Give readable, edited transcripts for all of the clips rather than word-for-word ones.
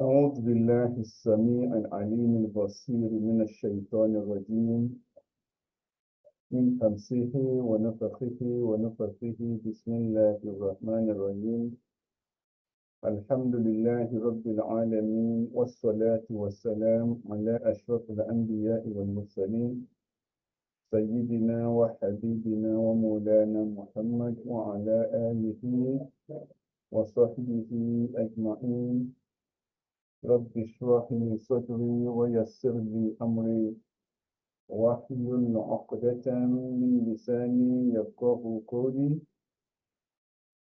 أعوذ بالله السميع العليم البصير من الشيطان الرجيم من همسه ونفخه ونفثه بسم الله الرحمن الرحيم الحمد لله رب العالمين والصلاة والسلام على أشرف الأنبياء والمرسلين سيدنا وحبيبنا ومولانا محمد وعلى آله وصحبه أجمعين رب اشرح لي صدري ويسر لي أمري واحلل عقدة من لساني يفقه قولي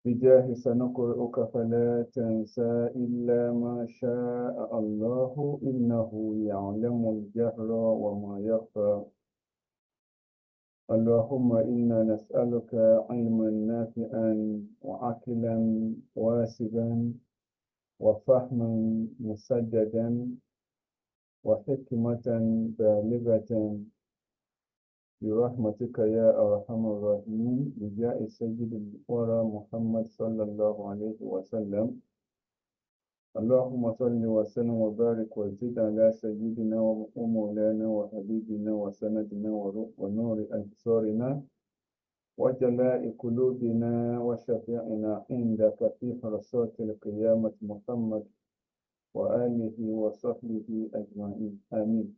بجاه سنقرئك فلا تنسى إلا ما شاء الله إنه يعلم الجهر وما يخفى اللهم إنا نسألك علما نافعا وعقلا واسبا وفهما مسددا وحكمة بالغة برحمتك يا أرحم الراحمين بجاء سيد الورى محمد صلى الله عليه وسلم اللهم صل وسلم وبارك وزد على سيدنا ومولانا وحبيبنا وسندنا ونور أبصارنا وجلاء قلوبنا وشفيعنا عندك في حرصات القيامة محمد وآله وصحبه أجمعين آمين.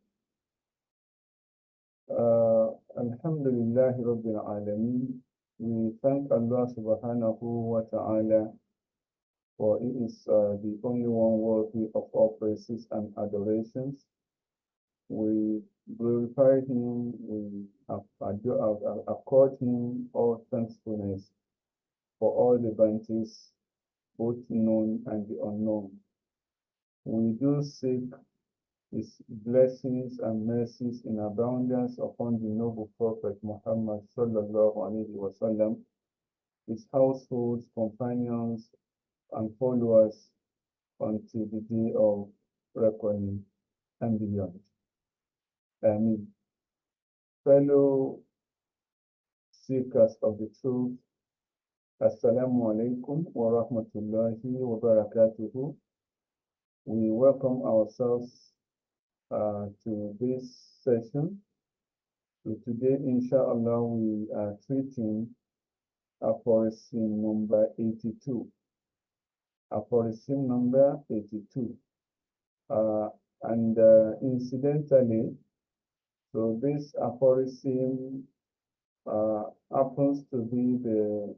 Alhamdulillah Rabbil Alameen. We thank Allah subhanahu wa ta'ala for He is the only one worthy of all praises and adorations. We glorify Him, we accord Him all thankfulness for all the bounties, both known and the unknown. We do seek His blessings and mercies in abundance upon the noble Prophet Muhammad sallallahu alaihi wasallam, his households, companions, and followers until the day of reckoning and beyond. Amen. Fellow seekers of the truth, Assalamu alaikum wa rahmatullahi wa barakatuhu. We welcome ourselves to this session. So today, inshallah, we are treating Aphorism number 82. Aphorism number 82. Incidentally, so this aphorism happens to be the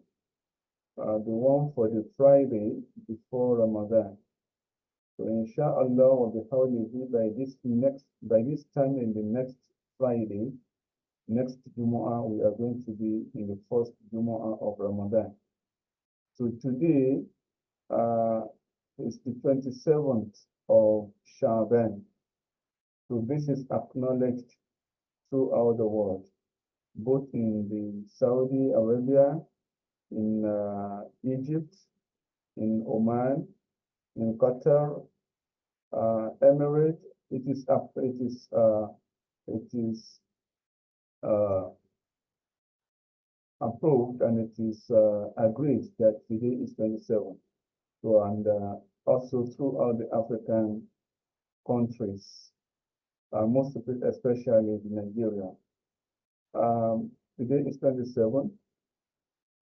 one for the Friday before Ramadan. So inshallah wa bi'awnihi, by this time in the next Friday, next Jum'ah, we are going to be in the first Jum'ah of Ramadan. So today is the 27th of Sha'ban. So this is acknowledged throughout the world, both in the Saudi Arabia, in Egypt, in Oman, in Qatar, Emirates. It is approved, and it is agreed that today is 27. So, and also throughout the African countries, most of it, especially in Nigeria. Today is 27.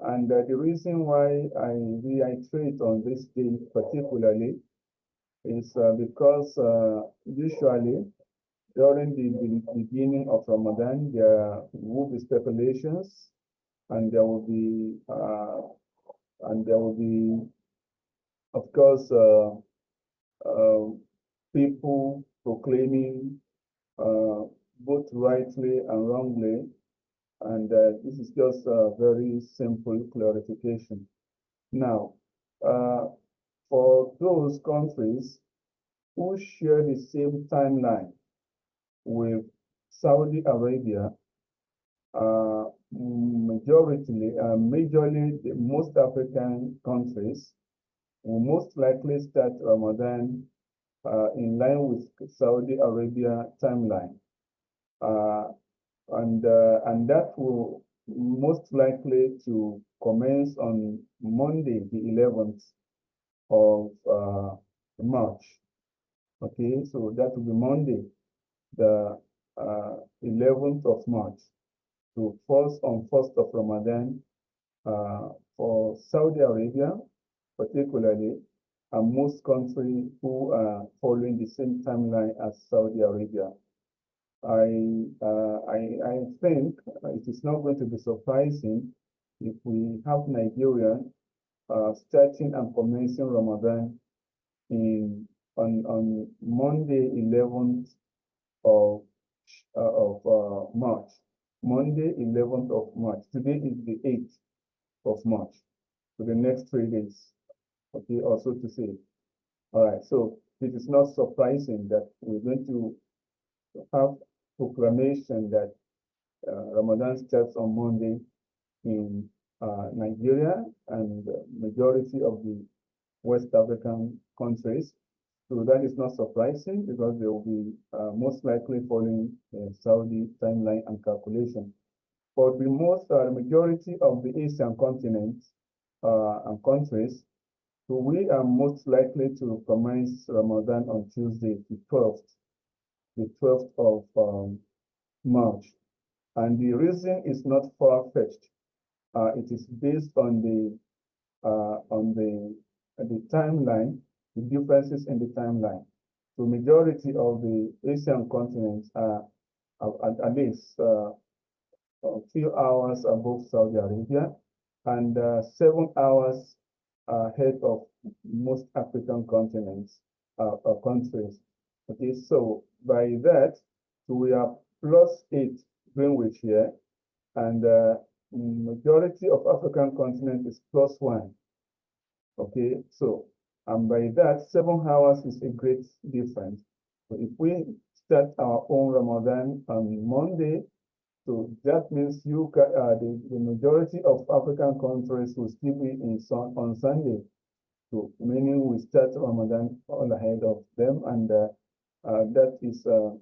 And the reason why I reiterate on this day particularly is because usually during the beginning of Ramadan, there will be speculations, and there will be, of course, people proclaiming both rightly and wrongly. And this is just a very simple clarification. Now, for those countries who share the same timeline with Saudi Arabia, majorly most African countries will most likely start Ramadan in line with Saudi Arabia timeline. And that will most likely to commence on Monday, the 11th of March. Okay, so that will be Monday, the 11th of March. So falls on 1st of Ramadan for Saudi Arabia, particularly, and most countries who are following the same timeline as Saudi Arabia. I think it is not going to be surprising if we have Nigeria starting and commencing Ramadan on Monday 11th of March. Monday 11th of March. Today is the 8th of March. For the next 3 days. Okay, also to say. All right, so it is not surprising that we're going to have proclamation that Ramadan starts on Monday in Nigeria and the majority of the West African countries. So that is not surprising because they will be most likely following Saudi timeline and calculation. For the majority of the Asian continent and countries, so we are most likely to commence Ramadan on Tuesday, the 12th of March. And the reason is not far-fetched. It is based on the timeline, the differences in the timeline. So majority of the Asian continents are at least a few hours above Saudi Arabia and 7 hours ahead of most African continents or countries. Okay, so by that, so we are +8 Greenwich here, and majority of African continent is +1. Okay, so and by that, 7 hours is a great difference. So if we start our own Ramadan on Monday, so that means the majority of African countries will still be on Sunday. So meaning we start Ramadan all ahead of them, and that is the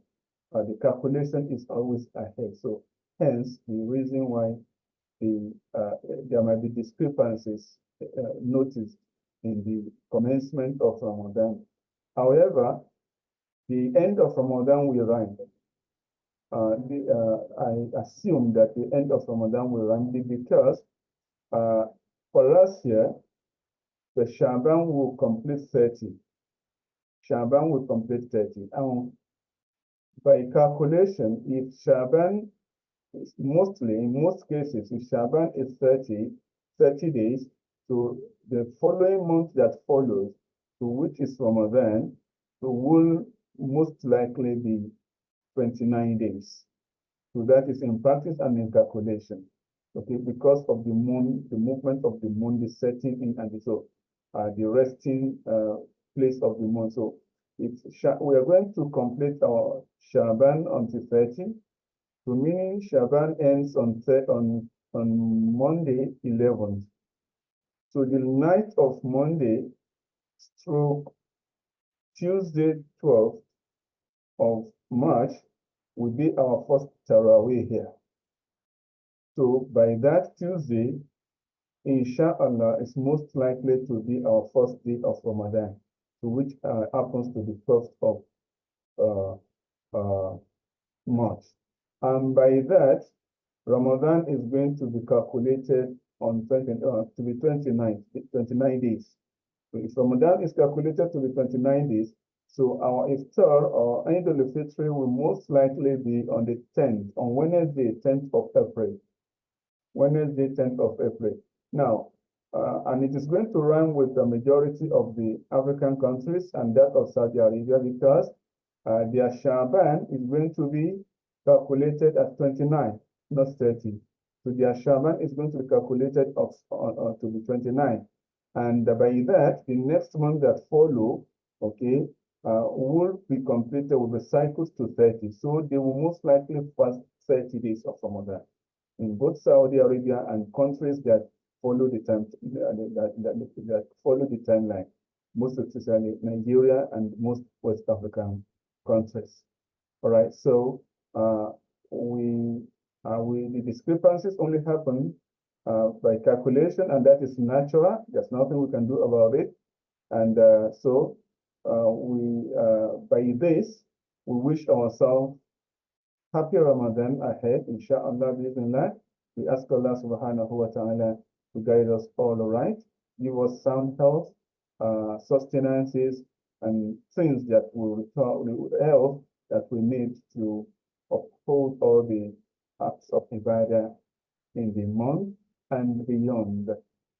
calculation is always ahead. So hence the reason why there might be discrepancies noticed in the commencement of Ramadan. However, the end of Ramadan will rhyme. I assume that the end of Ramadan will rhyme because for us here, the Sha'ban will complete 30. Sha'ban will complete 30. And by calculation, if Sha'ban is mostly, in most cases, if Sha'ban is 30 days, so the following month that follows, so which is Ramadan, so will most likely be 29 days. So that is in practice and in calculation. Okay, because of the moon, the movement of the moon, the setting in, and so the resting place of the moon. So we are going to complete our Sha'ban until 30. So meaning Sha'ban ends on Monday 11th. So the night of Monday stroke Tuesday 12th of March will be our first Taraweeh here. So by that Tuesday, Inshallah, is most likely to be our first day of Ramadan, which happens to be 1st of March. And by that, Ramadan is going to be calculated on 29 days. So if Ramadan is calculated to be 29 days, so our iftar or Eid al-Fitr will most likely be on the 10th, on Wednesday, 10th of April. Wednesday, 10th of April. Now, and it is going to run with the majority of the African countries and that of Saudi Arabia because their Sha'ban is going to be calculated at 29, not 30. So their Sha'ban is going to be calculated to be 29. And by that, the next month that follow, okay, will be completed with the cycles to 30. So they will most likely fast 30 days of Ramadan in both Saudi Arabia and countries that follow the time that follow the timeline, most especially Nigeria and most West African countries. All right, so the discrepancies only happen by calculation, and that is natural. There's nothing we can do about it. And so by this, we wish ourselves happy Ramadan ahead, inshallah, bismillah. We ask Allah subhanahu wa ta'ala to guide us all right, give us sound health, sustenances, and things that will help that we need to uphold all the acts of ibadah in the month and beyond.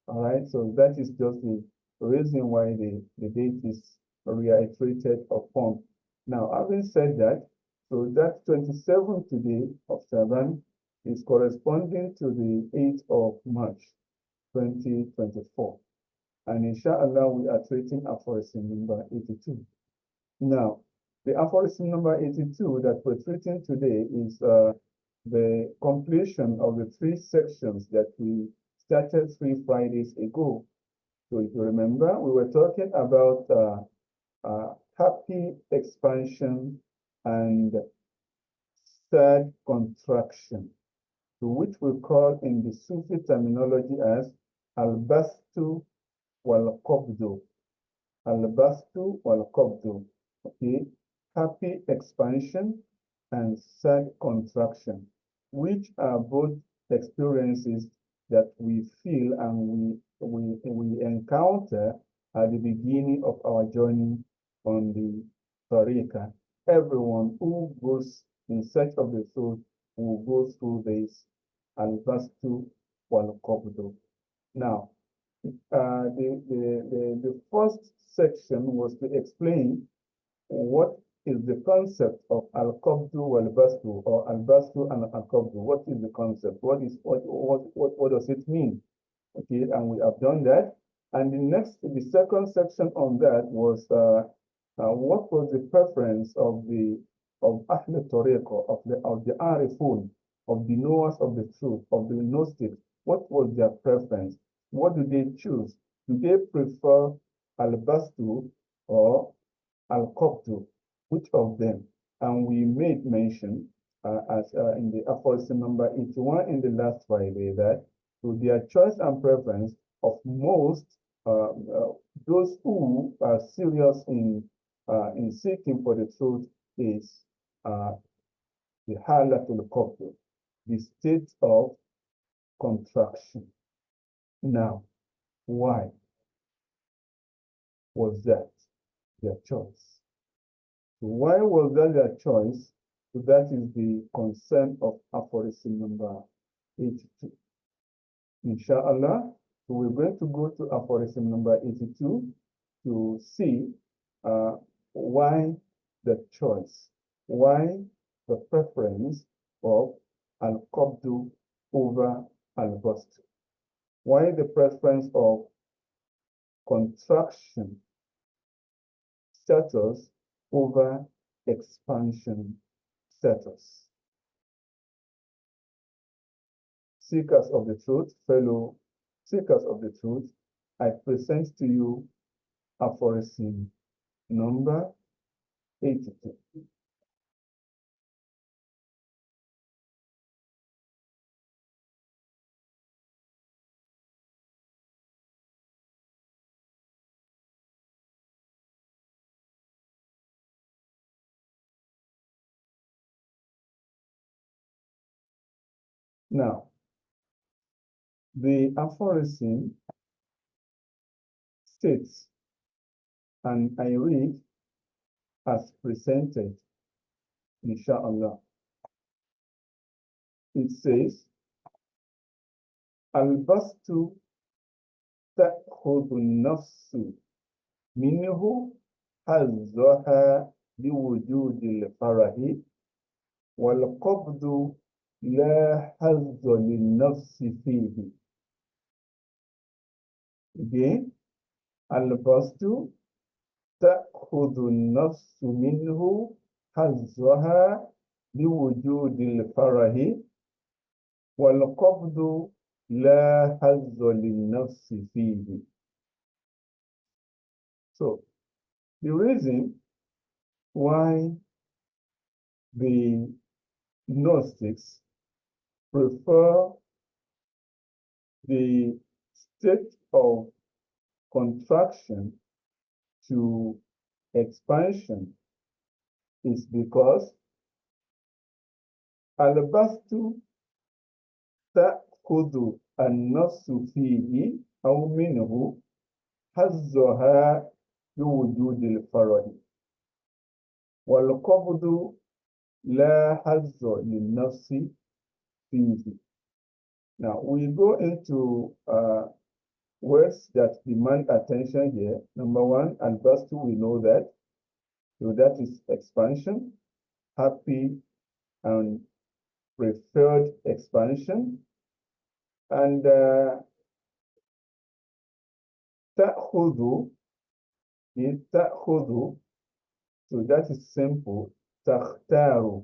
All right, so that is just the reason why the date is reiterated upon. Now, having said that, so that 27th today of Sha'ban is corresponding to the 8th of March, 2024. And inshallah, we are treating aphorism number 82. Now, the aphorism number 82 that we're treating today is the completion of the 3 sections that we started 3 Fridays ago. So if you remember, we were talking about happy expansion and third contraction, to which we call in the Sufi terminology as Al-Bast al-Qabd. Al-Bast al-Qabd. Okay, happy expansion and sad contraction, which are both experiences that we feel and we encounter at the beginning of our journey on the Tariqah. Everyone who goes in search of the truth will go through this Al-Bastu wal-Qabdu. Now, the first section was to explain what is the concept of al-Qabdu wal-Bastu, or al-Bastu and al-Qabdu. What is the concept? What does it mean? Okay, and we have done that. And the second section on that was what was the preference of Ahl Tariqah, of the Arifun, of the knowers of the truth, of the Gnostics? What was their preference? What do they choose? Do they prefer al-Bastu or al-Qabdu? Which of them? And we made mention as in the aphorism number 81 in the last Friday that to their choice and preference of most those who are serious in seeking for the truth is the halatul qabd, the state of contraction. Now, why was that their choice? Why was that their choice? So that is the concern of aphorism number 82. Inshallah, so we're going to go to aphorism number 82 to see why the choice, why the preference of al-Qabdu over al-Bast, why the preference of contraction status over expansion status. Seekers of the truth, fellow seekers of the truth, I present to you aphorism number 82. Now, the aphorism states, and I read as presented, inshallah. It says, Al-Bastu ta'khudhu nafsu minhu hazzaha biwujudil farahi wal-qabdu la hazza lin-nafsi fihi. Again, Al-Bastu ta'khudhu nafsu minhu hazzaha biwujudil farahi wal-qabdu la hazza lin-nafsi fihi. So, the reason why the Gnostics prefer the state of contraction to expansion is because Al-Bast تأخذ النفس فيه أو منه حظها بوجود الفرد والقبض لا حظ للنفس فيه. Now we go into words that demand attention here. Number one, Al-Bast, we know that. So that is expansion, happy and preferred expansion. And تأخذ is تأخذ, so that is simple. تختار,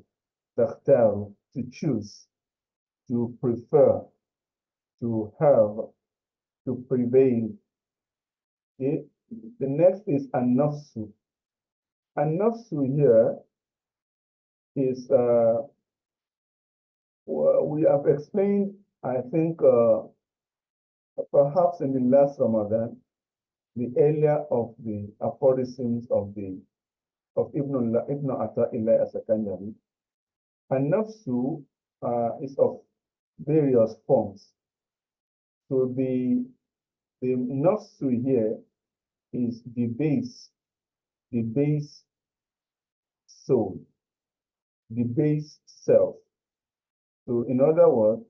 تختار, to choose, to prefer, to have, to prevail. Okay? The next is an-nafsu. An-nafsu here is, we have explained, I think, perhaps in the last Ramadan, the earlier of the aphorisms of Ibn AtaiLlahi al-Sakandari. An-nafsu is of various forms. So the nafsu here is the base soul, the base self. So in other words,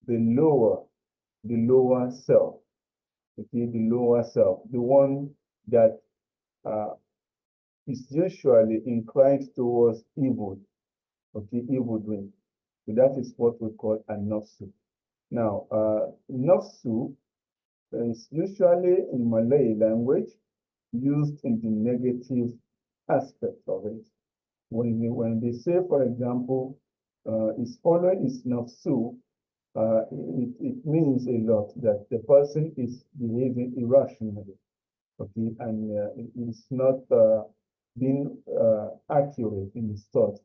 the lower self, okay, the lower self, the one that is usually inclined towards evil, okay, evil doing. So that is what we call a nafsu. Now, nafsu is usually in Malay language used in the negative aspect of it. When they say, for example, is following is nafsu, it means a lot that the person is behaving irrationally, okay, and it is not being accurate in his thought,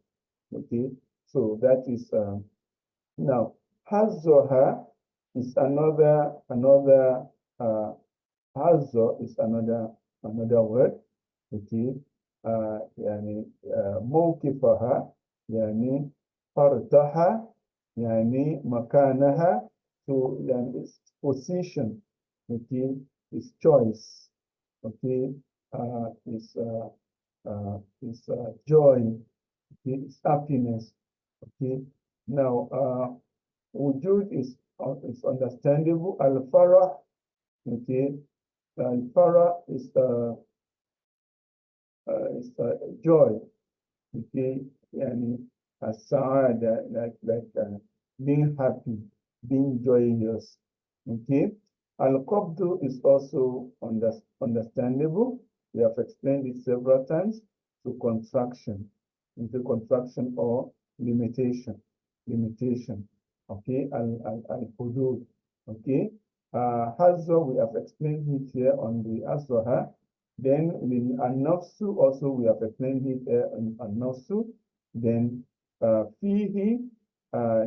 okay. So that is now hazoha is another hazo is another word, okay. يعني موقفها يعني فرضها يعني مكانها, so يعني its position, okay, its choice, okay, its joy, okay, its happiness, okay. Now wujud is understandable. Al-farah, okay, al-farah is joy, okay, yani as-saada, like being happy, being joyous, okay. Al-Qabd is also understandable. We have explained it several times. To contraction, into contraction or limitation, okay. Al-Hudud, okay. Hazza, we have explained it here on the Aswaha. Then in an-nafsu also we have explained it in an-nafsu. Then fihi,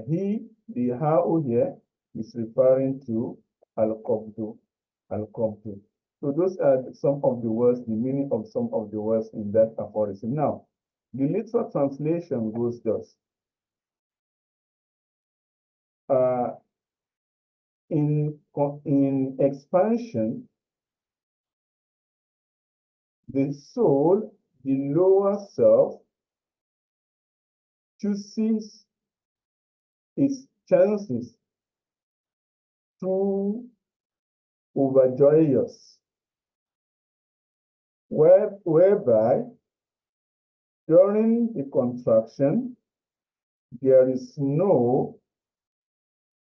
he, the ha'u here is referring to al-qabdu, al-qabdu. So those are some of the words, the meaning of some of the words in that aphorism. Now, the literal translation goes thus. In expansion, the soul, the lower self, chooses its chances through overjoyous, whereby during the contraction, there is no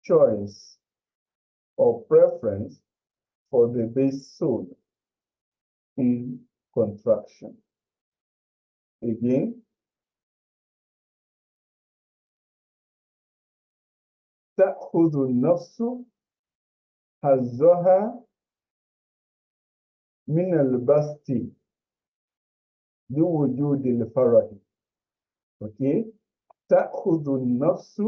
choice or preference for the base soul in contraction. Again, تأخذ النفس حظها من البسط بوجود الفرح. Okay, تأخذ النفس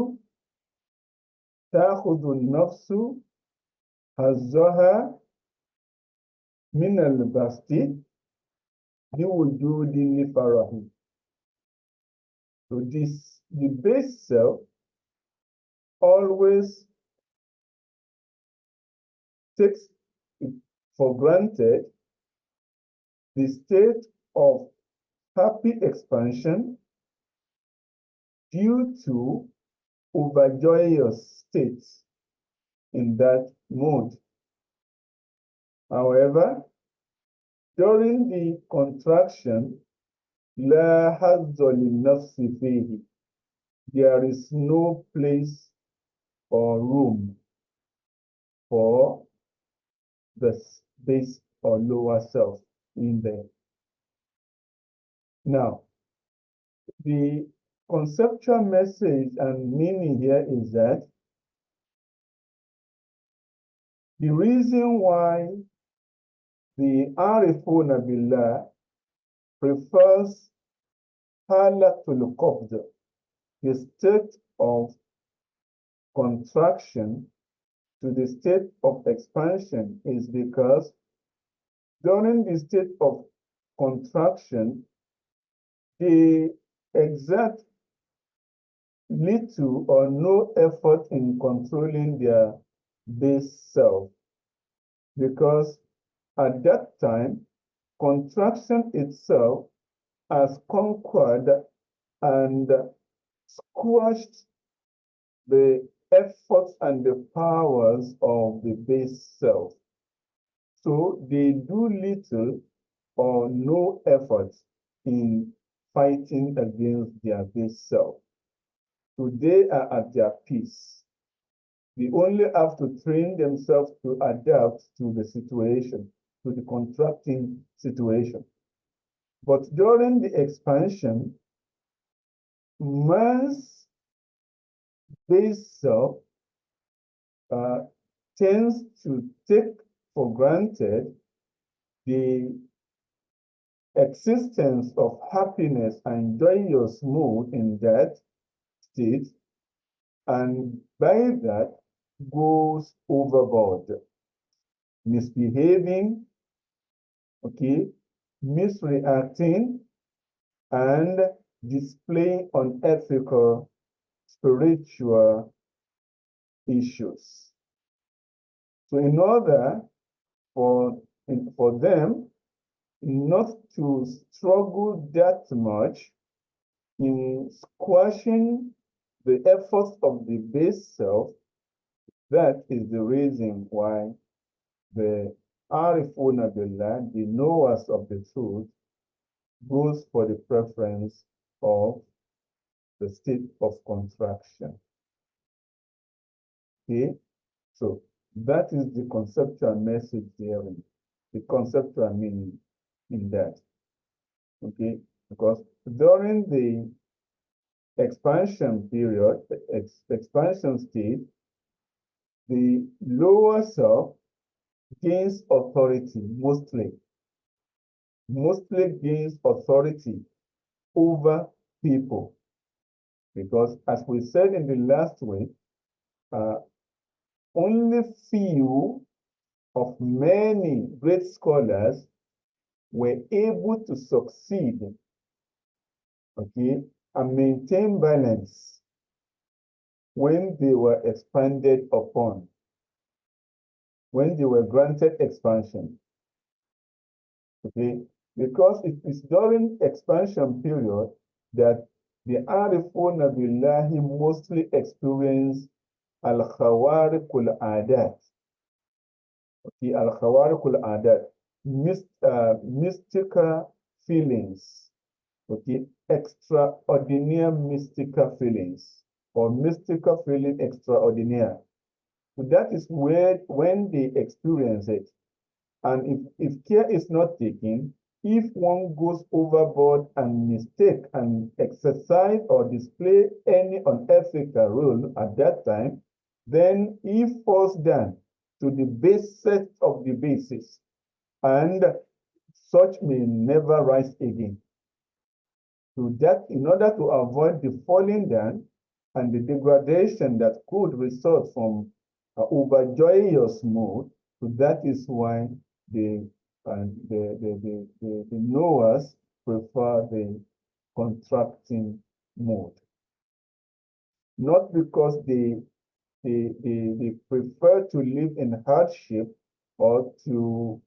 حظها من البسط biwujudi farahi. So the base self always takes it for granted the state of happy expansion due to overjoyous states in that mode. However, during the contraction, لا حظ للنفس فيه. There is no place or room for the base or lower self in there. Now, the conceptual message and meaning here is that the reason why the Arifuna Billah prefers al-Qabd, the state of contraction, to the state of expansion is because during the state of contraction, they exert little or no effort in controlling their base self, because at that time, contraction itself has conquered and squashed the efforts and the powers of the base self. So they do little or no effort in fighting against their base self. So they are at their peace. They only have to train themselves to adapt to the situation, to the contracting situation. But during the expansion, man's base self tends to take for granted the existence of happiness and joyous mood in that state, and by that goes overboard, misbehaving, okay, misreacting, and displaying unethical spiritual issues. So in order for them not to struggle that much in squashing the efforts of the base self, that is the reason why the Arifuna Billah, the knowers of the truth, goes for the preference of the state of contraction. Okay, so that is the conceptual message there, the conceptual meaning in that. Okay, because during the expansion period, expansion state, the lower self gains authority mostly gains authority over people, because as we said in the last week, only few of many great scholars were able to succeed, okay, and maintain balance when they were expanded upon, when they were granted expansion, okay, because it is during expansion period that the Arifuna Billahi mostly experience al-Khawariq al-Adat. Okay, al-Khawariq al-Adat, mystical feelings, okay, extraordinary mystical feelings, or mystical feeling extraordinary. So that is where, when they experience it, and if care is not taken, if one goes overboard and mistake and exercise or display any unethical role at that time, then he falls down to the basest of the bases, and such may never rise again. So that, in order to avoid the falling down and the degradation that could result from overjoyous mood, so that is why the and the knowers prefer the contracting mode. Not because they prefer to live in hardship or to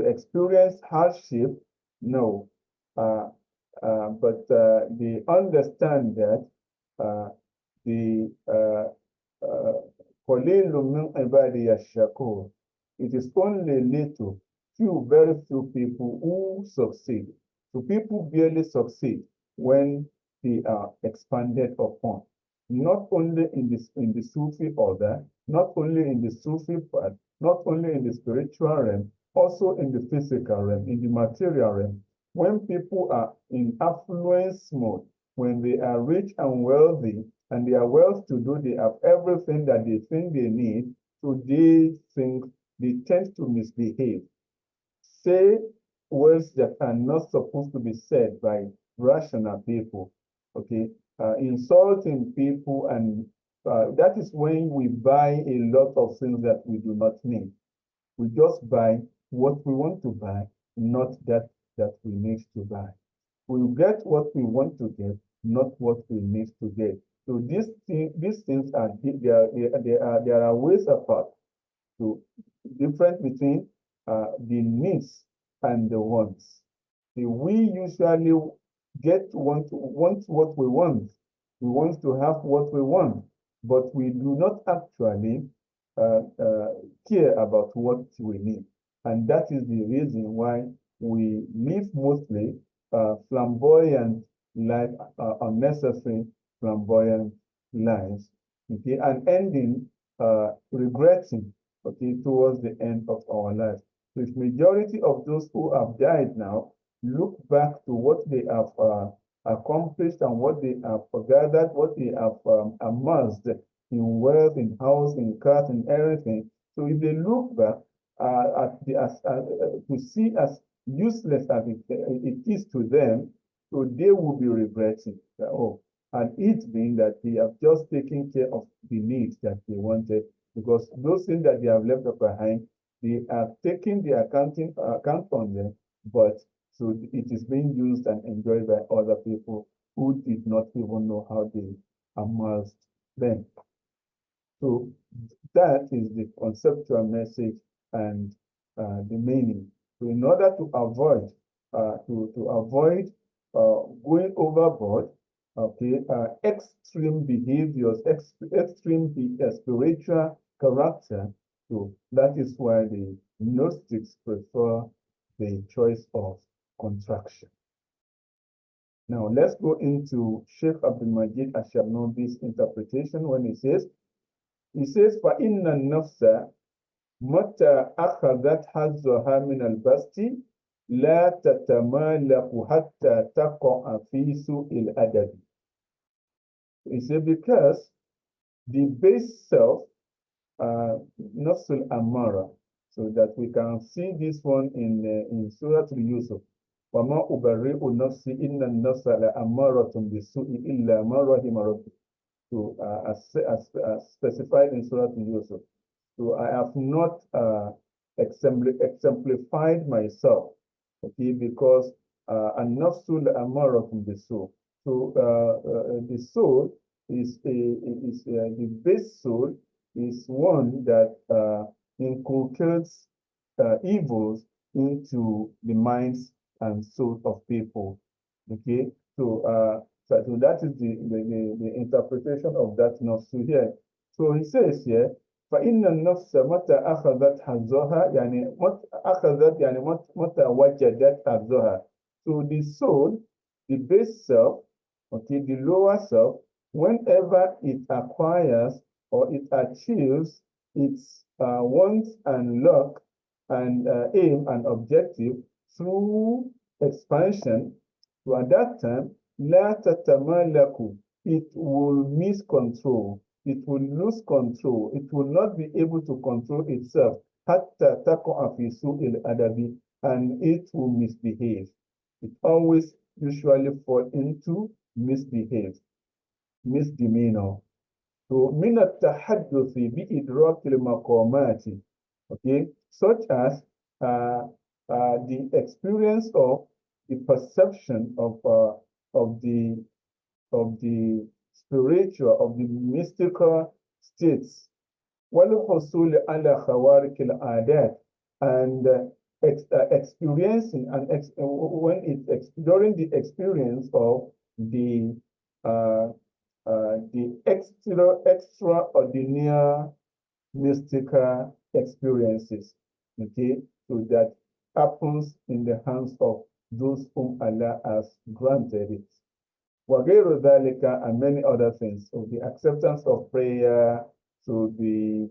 experience hardship. No, but they understand that the قليل من عبادي الشكور. It is only little, very few people who succeed. So people barely succeed when they are expanded upon. Not only in the Sufi order, not only in the Sufi part, not only in the spiritual realm, also in the physical realm, in the material realm. When people are in affluence mode, when they are rich and wealthy, and they are well-to-do, they have everything that they think they need, so they tend to misbehave. Say words that are not supposed to be said by rational people, okay? Insulting people, and that is when we buy a lot of things that we do not need. We just buy what we want to buy, not that we need to buy. We get what we want to get, not what we need to get. So these things are there are ways apart. So difference between the needs and the wants. We usually want what we want. We want to have what we want, but we do not actually care about what we need. And that is the reason why we live mostly flamboyant life, unnecessary flamboyant lives, okay, and ending regretting, okay, towards the end of our lives. So if majority of those who have died now look back to what they have accomplished and what they have gathered, what they have amassed in wealth, in house, in cars, in everything. So if they look back to see as useless as it is to them, so they will be regretting that, oh, and it being that they have just taken care of the needs that they wanted, because those things that they have left behind, they are taking the account on them, but so it is being used and enjoyed by other people who did not even know how they amassed them. So that is the conceptual message and the meaning. So in order to avoid going overboard, okay, extreme behaviors, extreme spiritual character. So that is why the Gnostics prefer the choice of contraction. Now let's go into Sheikh Abdul Majid Ash-Sharnobi's interpretation when he says, فَإِنَّ النَّفْسَ متى أخذت حظها من البسط لا تتمالك حتى تقع في سوء الأدب. He said because the base self, nafs al-amara, so that we can see this one in Surah Yusuf. وَمَا أُبَرِّئُ نَفْسِي إِنَّ النَّفْسَ لَأَمَّارَةٌ بِالسُّوءِ إِلَّا مَا رَحِمَ رَبِّي. So as specified in Surah Yusuf. So I have not exemplified myself, okay, because an-nafsu la'amaratun bis-su'. So the soul is the base soul is one that inculcates evils into the minds and souls of people. Okay, so so that is the interpretation of that nafsu here. So he says here, فإن النفس متى أخذت حظها يعني أخذت يعني متى وجدت حظها. So the soul, the base self, okay, the lower self, whenever it acquires or it achieves its wants and luck and aim and objective through expansion, so at that time, لا تتمالك, it will miss control. It will lose control. It will not be able to control itself. حتى تقع في سوء الأدب, and it will misbehave. It always usually fall into misdemeanor. So من التحدث بإدراك المقامات, okay, such as the experience of the perception of the of the spiritual, of the mystical states, والحصول على خوارق العادات, and experiencing and when during the experience of uh, the extraordinary mystical experiences. Okay, so that happens in the hands of those whom Allah has granted it. وغير ذلك, and many other things. So the acceptance of prayer, so the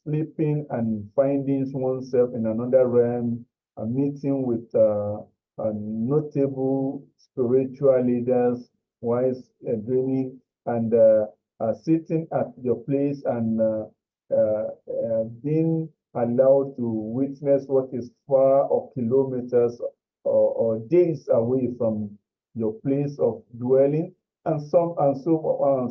sleeping and finding oneself in another realm, a meeting with notable spiritual leaders, wise dreaming, and sitting at your place and being allowed to witness what is far or kilometers or days away from your place of dwelling, and so on and so on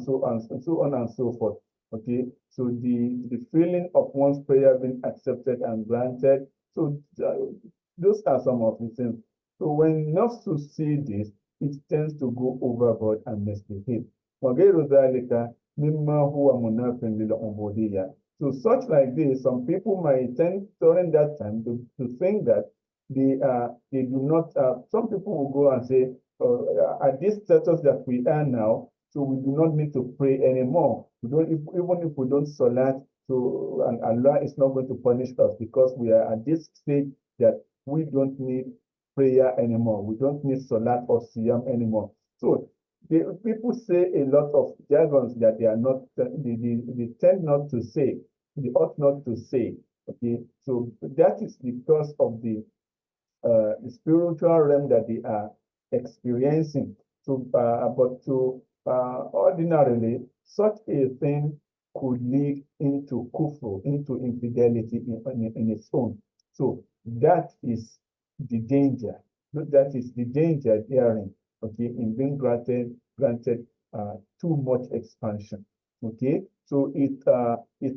and so on and so forth. Okay, so the feeling of one's prayer being accepted and granted. So those are some of the things. So when nafsu see this, it tends to go overboard and misbehave. وغير ذلك مما هو مناف للعبودية. So such like this, some people might tend during that time to think that they do not. Some people will go and say, at this status that we are now, so we do not need to pray anymore. We don't, even if we don't salat, so and Allah is not going to punish us because we are at this stage that we don't need prayer anymore. We don't need salat or siyam anymore. So people say a lot of jargons that they are not, they tend not to say, they ought not to say. Okay, so that is because of the spiritual realm that they are experiencing. So, but to ordinarily, such a thing could lead into kufr, into infidelity in its own. So that is the danger. That is the danger therein, okay, in being granted too much expansion. Okay, so it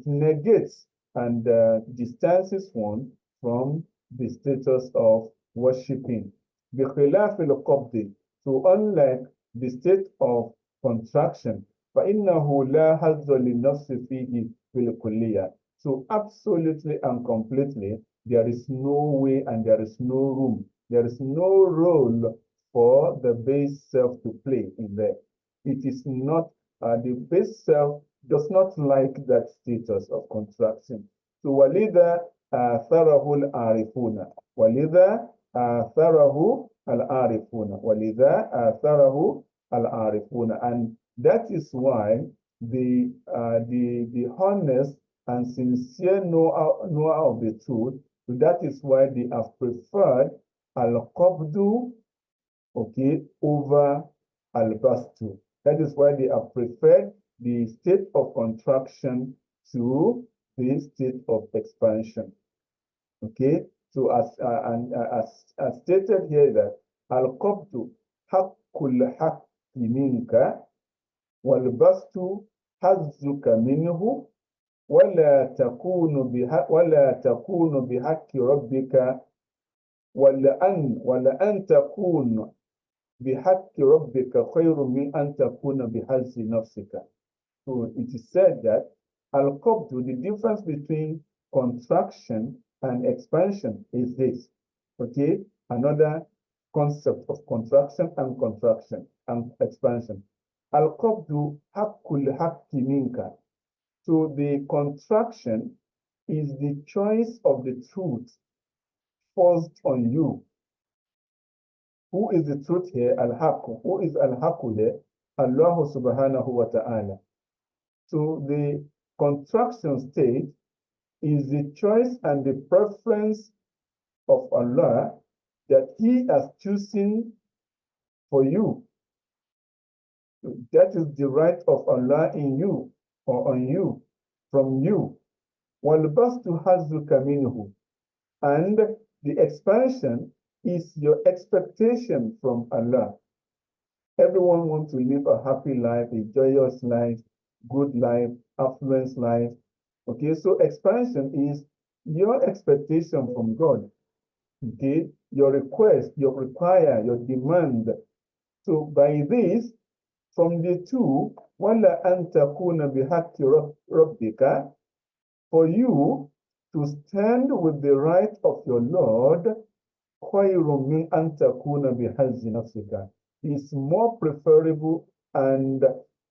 negates and distances one from the status of worshipping. بخلاف القبض, so unlike the state of contraction, فإنه لا حظ للنفس فيه بالكلية. So absolutely and completely, there is no way and there is no room, there is no role for the base self to play in there. It is not, the base self does not like that status of contraction. So ولذا آثره العارفون, ولذا آثره العارفون, ولذا آثره العارفون, and that is why the honest and sincere knower of the truth, that is why they have preferred al-Qabd, okay, over Al-Bast. That is why they have preferred the state of contraction to the state of expansion. Okay, so as stated here that al-Qabd haqqul haqqi minka wal-bastu hazzuka minhu ولا تكون بحق ربك ولأن تكون بحق ربك خير من أن تكون بحظ نفسك. So it is said that al-Qabd, the difference between contraction and expansion is this. Okay, another concept of contraction and expansion. Al-Qabd haqqul haqqi minka. So the contraction is the choice of the truth forced on you. Who is the truth here? Al-Haqq. Who is Al-Haqq here? Allah subhanahu wa ta'ala. So the contraction state is the choice and the preference of Allah that He has chosen for you. So that is the right of Allah in you or on you, from you. وَالْبَسْطُ حَظُّكَ مِنْهُ, and the expansion is your expectation from Allah. Everyone wants to live a happy life, a joyous life, good life, affluent life. Okay, so expansion is your expectation from God. Okay, your request, your require, your demand. So by this, from the two, وَلَا أَن تَكُونَ بِحَقِّ رَبِّكَ, for you to stand with the right of your Lord, خَيْرٌ مِنْ أَن تَكُونَ بِحَزِّ نَفْسِكَ, is more preferable and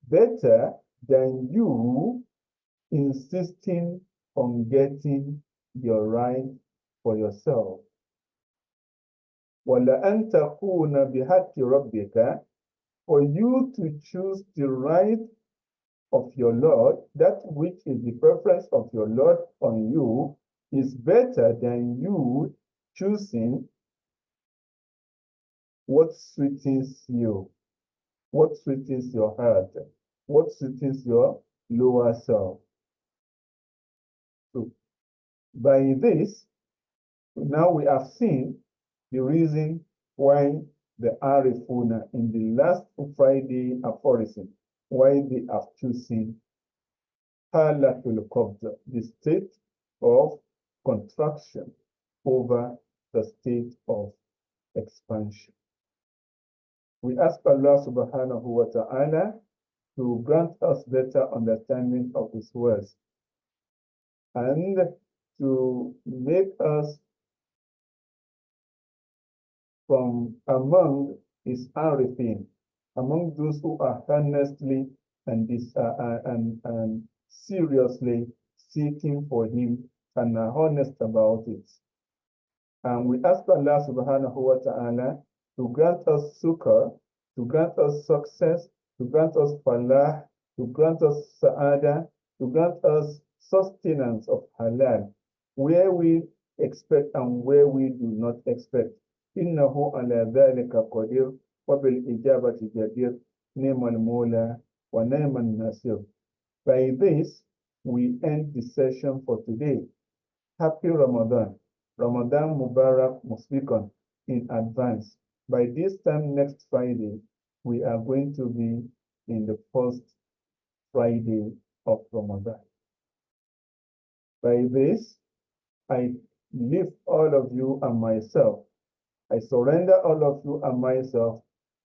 better than you insisting on getting your right for yourself. وَلَأَن تَكُونَ بِحَقِّ رَبِّكَ, for you to choose the right of your Lord, that which is the preference of your Lord on you, is better than you choosing what sweetens you, what sweetens your heart, what sweetens your lower self. So by this, now we have seen the reason why the Arifuna in the last Friday aphorism, why they have chosen al-Qabd, the state of contraction over the state of expansion. We ask Allah subhanahu wa ta'ala to grant us better understanding of His words and to make us from among His Arifin, among those who are earnestly and seriously seeking for Him and are honest about it. And we ask Allah subhanahu wa ta'ala to grant us succor, to grant us success, to grant us falah, to grant us sa'ada, to grant us sustenance of halal, where we expect and where we do not expect. إنه على ذلك قدير وبالإجابة جدير نعم المولى ونعم الناصر. By this, we end the session for today. Happy Ramadan. Ramadan Mubarak Musbikon in advance. By this time next Friday, we are going to be in the first Friday of Ramadan. By this, I leave all of you and myself. I surrender all of you and myself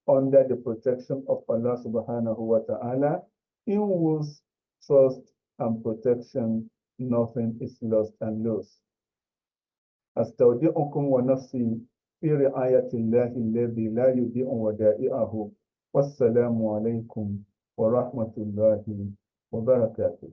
under the protection of Allah subhanahu wa ta'ala, in whose trust and protection nothing is lost and lost. أستودعكم ونفسي في رعاية الله الذي لا يضيع ودائعه والسلام عليكم ورحمة الله وبركاته.